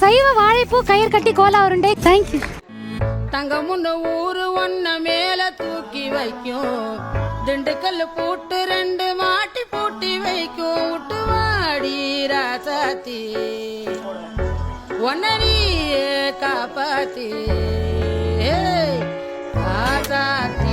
சைவ வாழைப்பூ கயிறு கட்டி கோலா உருண்டை. தேங்க்யூ. தங்கமுன்னு ஊரு ஒன்ன மேல தூக்கி வைக்கும், திண்டுக்கல் பூட்டு 2 மாட்டி பூட்டி வைக்கும். விட்டு வாடி ராசாத்தி ஒன்ன நீயே காப்பாத்தி ராசாத்தி.